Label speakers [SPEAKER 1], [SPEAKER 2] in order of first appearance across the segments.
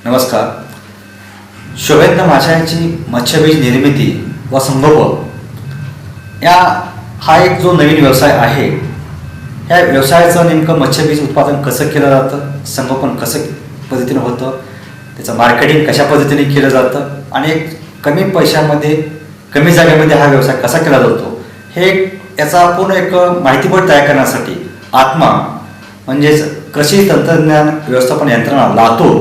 [SPEAKER 1] नमस्कार. शोभेंद्र माशांची मत्स्यबीज निर्मिती व संगोपन हा एक जो नवीन व्यवसाय आहे. ह्या व्यवसायाचं नेमकं मत्स्यबीज उत्पादन कसं केलं जातं, संगोपन कसं पद्धतीनं होतं, त्याचं मार्केटिंग कशा पद्धतीने केलं जातं आणि एक कमी पैशामध्ये कमी जागेमध्ये हा व्यवसाय कसा केला जातो, हे याचा पूर्ण एक माहितीपट तयार करण्यासाठी आत्मा म्हणजेच कृषी तंत्रज्ञान व्यवस्थापन यंत्रणा लातूर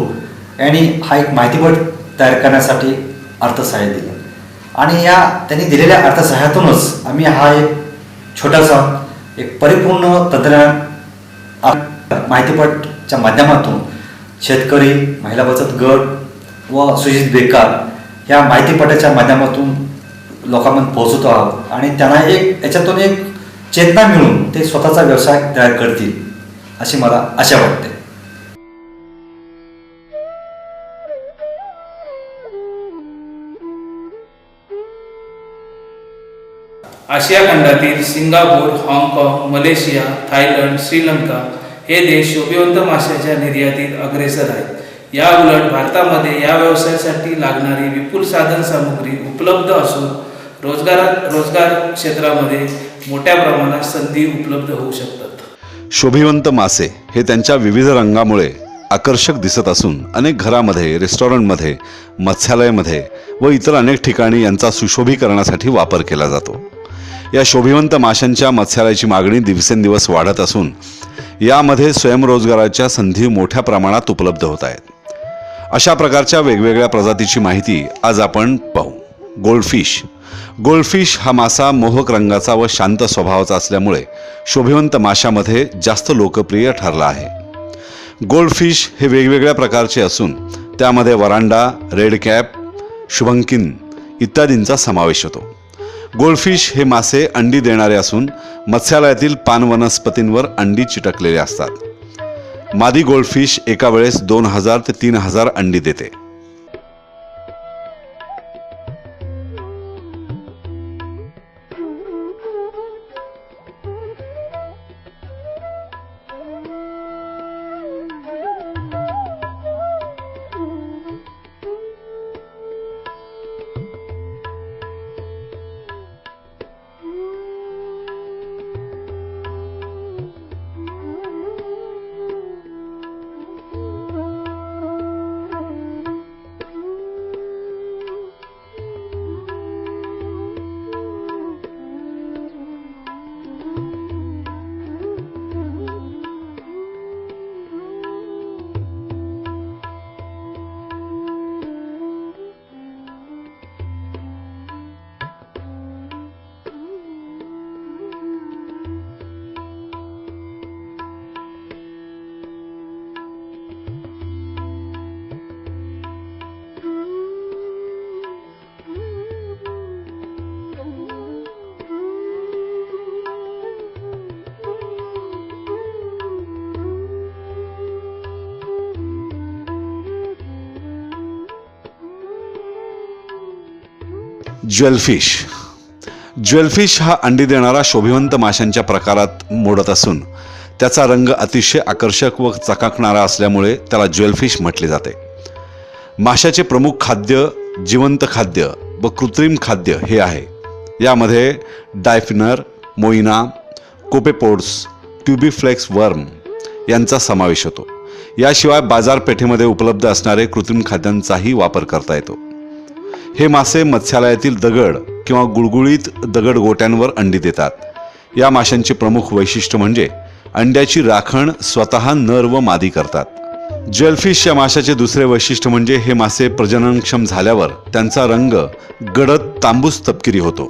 [SPEAKER 1] यांनी हा एक माहितीपट तयार करण्यासाठी अर्थसहाय्य दिलं आणि त्यांनी दिलेल्या अर्थसहाय्यातूनच आम्ही हा एक छोटासा एक परिपूर्ण तंत्रज्ञान माहितीपटच्या माध्यमातून शेतकरी, महिला बचत गट व सुजित बेकार ह्या माहितीपटाच्या माध्यमातून लोकांपर्यंत पोहोचवतो आहोत आणि त्यांना याच्यातून एक चेतना मिळून ते स्वतःचा व्यवसाय तयार करतील अशी मला आशा वाटते.
[SPEAKER 2] आशिया खंडातील सिंगापूर, हाँगकाँग, मलेशिया, थायलंड, श्रीलंका हे देश शोभिवंत माशाच्या निर्यातीत अग्रेसर आहेत. या उलट भारतामध्ये या व्यवसायासाठी लागणारी विपुल साधन सामुग्री उपलब्ध असून रोजगार क्षेत्रामध्ये मोठ्या प्रमाणात संधी उपलब्ध होऊ शकतात.
[SPEAKER 3] शोभिवंत मासे हे त्यांच्या विविध रंगामुळे आकर्षक दिसत असून अनेक घरामध्ये, रेस्टॉरंटमध्ये, मत्स्यालयामध्ये व इतर अनेक ठिकाणी यांचा सुशोभीकरणासाठी वापर केला जातो. या शोभिवंत माशांच्या मत्स्यालयाची मागणी दिवसेंदिवस वाढत असून यामध्ये स्वयंरोजगाराच्या संधी मोठ्या प्रमाणात उपलब्ध होत आहेत. अशा प्रकारच्या वेगवेगळ्या प्रजातीची माहिती आज आपण पाहू. गोल्डफिश हा मासा मोहक रंगाचा व शांत स्वभावाचा असल्यामुळे शोभिवंत माशामध्ये जास्त लोकप्रिय ठरला आहे. गोल्डफिश हे वेगवेगळ्या प्रकारचे असून त्यामध्ये वरांडा, रेड कॅप, शुभंकिन इत्यादींचा समावेश होतो. गोल्डफिश हे मासे अंडी देणारे असून मत्स्यालयातील पान वनस्पतींवर अंडी चिटकलेले असतात. मादी गोल्डफिश एका वेळेस 2000 ते 3000 अंडी देते. ज्वेलफिश हा अंडी देणारा शोभिवंत माशांच्या प्रकारात मोडत असून त्याचा रंग अतिशय आकर्षक व चकाकणारा असल्यामुळे त्याला ज्वेलफिश म्हटले जाते. माशाचे प्रमुख खाद्य जिवंत खाद्य व कृत्रिम खाद्य हे आहे. यामध्ये डायफिनर, मोइना, कोपेपोड्स, ट्युबिफ्लेक्स वर्म यांचा समावेश होतो. याशिवाय बाजारपेठेमध्ये उपलब्ध असणारे कृत्रिम खाद्यांचाही वापर करता येतो. हे मासे मत्स्यालयातील दगड किंवा गुळगुळीत दगड गोट्यांवर अंडी देतात. या माशांचे प्रमुख वैशिष्ट्य म्हणजे अंड्याची राखण स्वतः नर व मादी करतात. जेलफिश या माशाचे दुसरे वैशिष्ट्य म्हणजे हे मासे प्रजननक्षम झाल्यावर त्यांचा रंग गडद तांबूस तपकिरी होतो.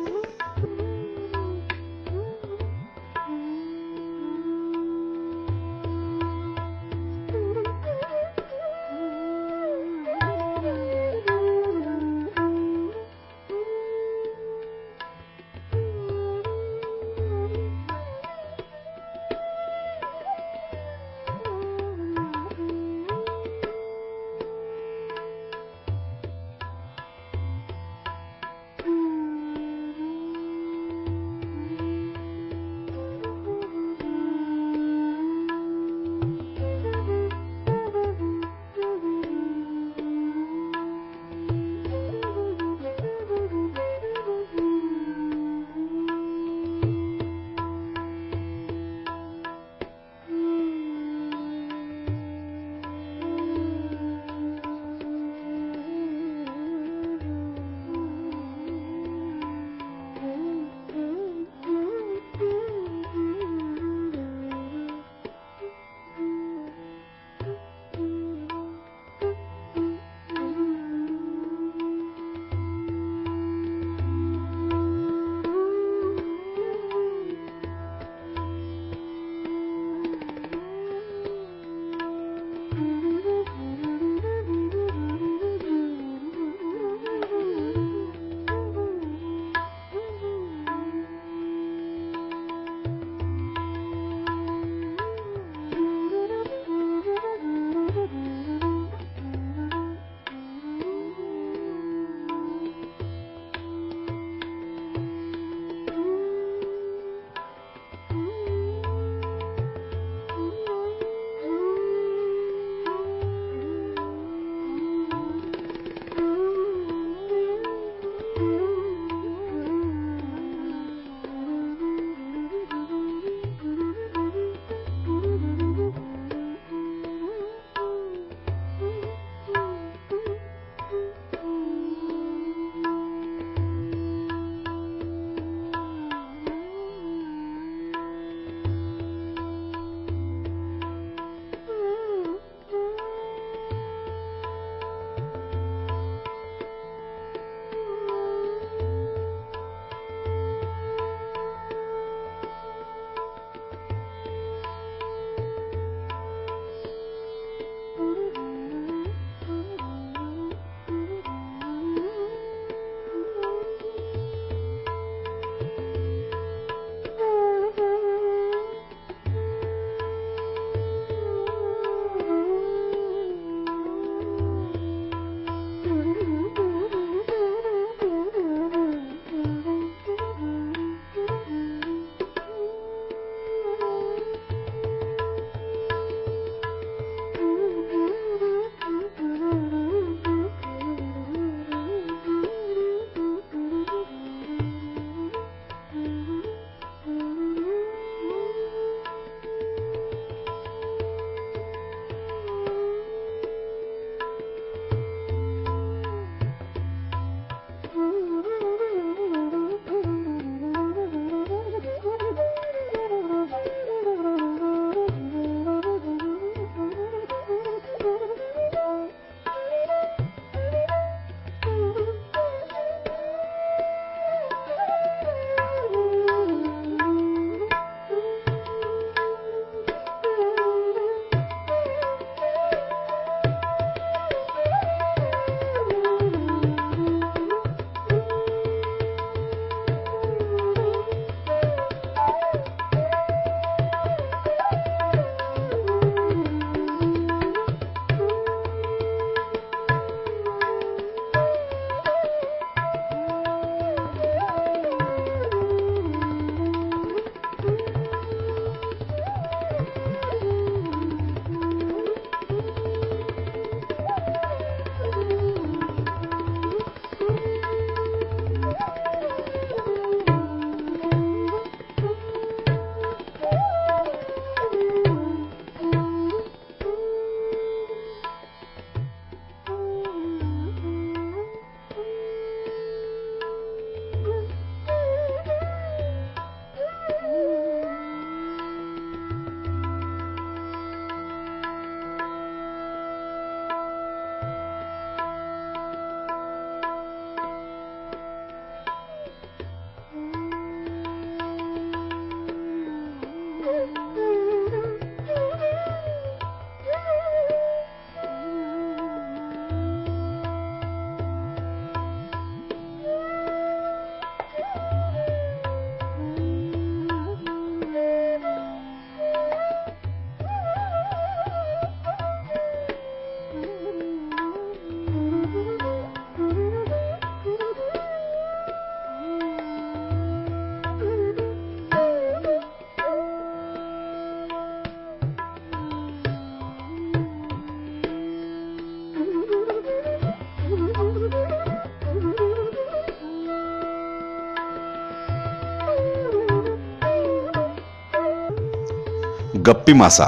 [SPEAKER 3] गप्पी मासा.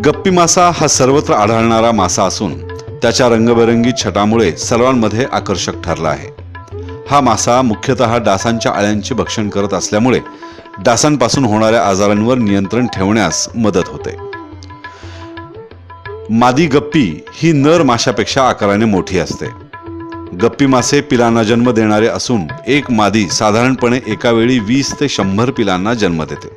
[SPEAKER 3] गप्पी मासा हा सर्वत्र आढळणारा मासा असून त्याच्या रंगबेरंगी छटामुळे सर्वांमध्ये आकर्षक ठरला आहे. हा मासा मुख्यतः डासांच्या अळ्यांचे भक्षण करत असल्यामुळे डासांपासून होणाऱ्या आजारांवर नियंत्रण ठेवण्यास मदत होते. मादी गप्पी ही नर माशापेक्षा आकाराने मोठी असते. गप्पी मासे पिलांना जन्म देणारे असून एक मादी साधारणपणे एका वेळी 20 ते 100 पिलांना जन्म देते.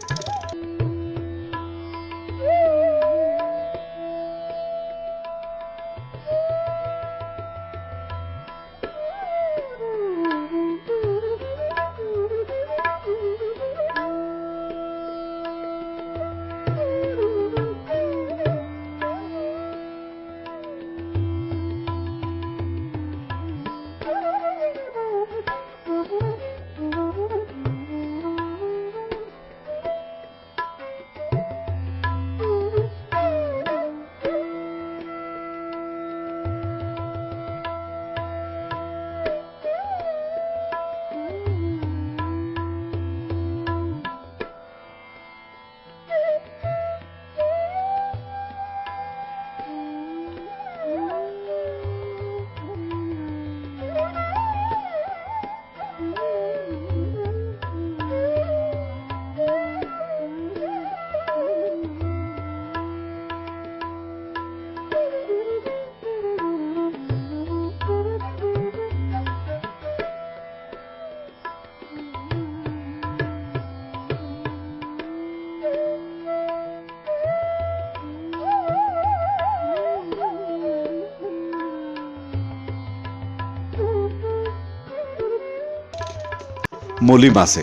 [SPEAKER 3] मोली मासे.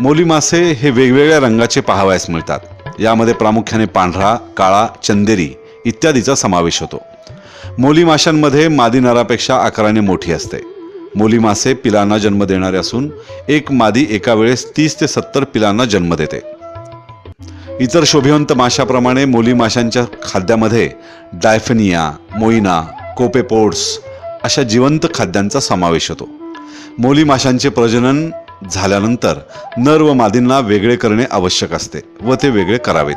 [SPEAKER 3] मोली मासे हे वेगवेगळ्या रंगाचे पाहावयास मिळतात. यामध्ये प्रामुख्याने पांढरा, काळा, चंदेरी इत्यादीचा समावेश होतो. मोली माशांमध्ये मादी नरापेक्षा आकाराने मोठी असते. मोली मासे पिलांना जन्म देणारे असून एक मादी एका वेळेस 30 ते 70 पिलांना जन्म देते. इतर शोभिवंत माशाप्रमाणे मोली माशांच्या खाद्यामध्ये डायफेनिया, मोइना, कोपेपोड्स अशा जिवंत खाद्यांचा समावेश होतो. मोली माशांचे प्रजनन झाल्यानंतर नर व मादींना वेगळे करणे आवश्यक असते व ते वेगळे करावेत.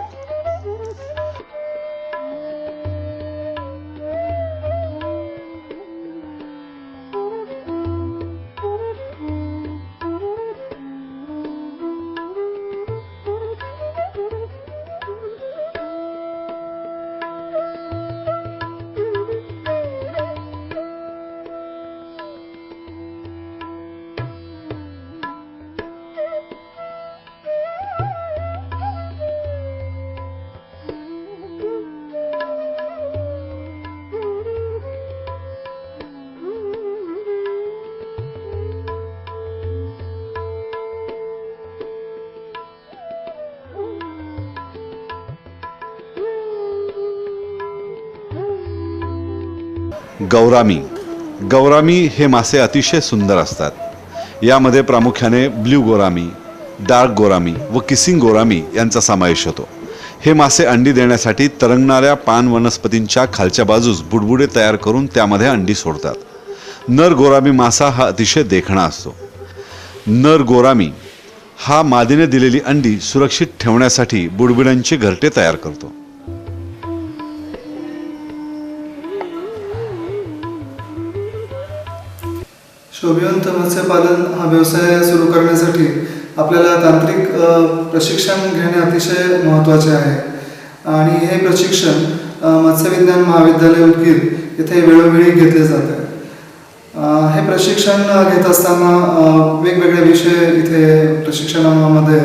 [SPEAKER 3] गौरामी. गौरामी हे मासे अतिशय सुंदर असतात. यामध्ये प्रामुख्याने ब्ल्यू गोरामी, डार्क गोरामी व किसिंग गोरामी यांचा समावेश होतो. हे मासे अंडी देण्यासाठी तरंगणाऱ्या पान वनस्पतींच्या खालच्या बाजूस बुडबुडे तयार करून त्यामध्ये अंडी सोडतात. नर गोरामी मासा हा अतिशय देखणा असतो. नर गोरामी हा मादीने दिलेली अंडी सुरक्षित ठेवण्यासाठी बुडबुड्यांची घरटे तयार करतो.
[SPEAKER 4] शोभिवंत मत्स्यपालन हा व्यवसाय सुरू करण्यासाठी आपल्याला तांत्रिक प्रशिक्षण घेणे अतिशय महत्त्वाचे आहे आणि हे प्रशिक्षण मत्स्यविज्ञान महाविद्यालय उदगीर येथे वेळोवेळी घेतले जाते. हे प्रशिक्षण घेत असताना वेगवेगळे विषय इथे प्रशिक्षणामध्ये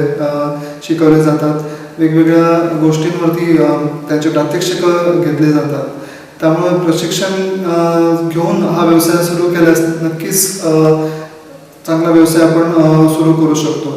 [SPEAKER 4] शिकवले जातात. वेगवेगळ्या गोष्टींवरती त्यांचे प्रात्यक्षिक घेतले जातात. त्यामुळे प्रशिक्षण घेऊन हा व्यवसाय सुरू केल्यास नक्कीच चांगला व्यवसाय आपण सुरू करू शकतो.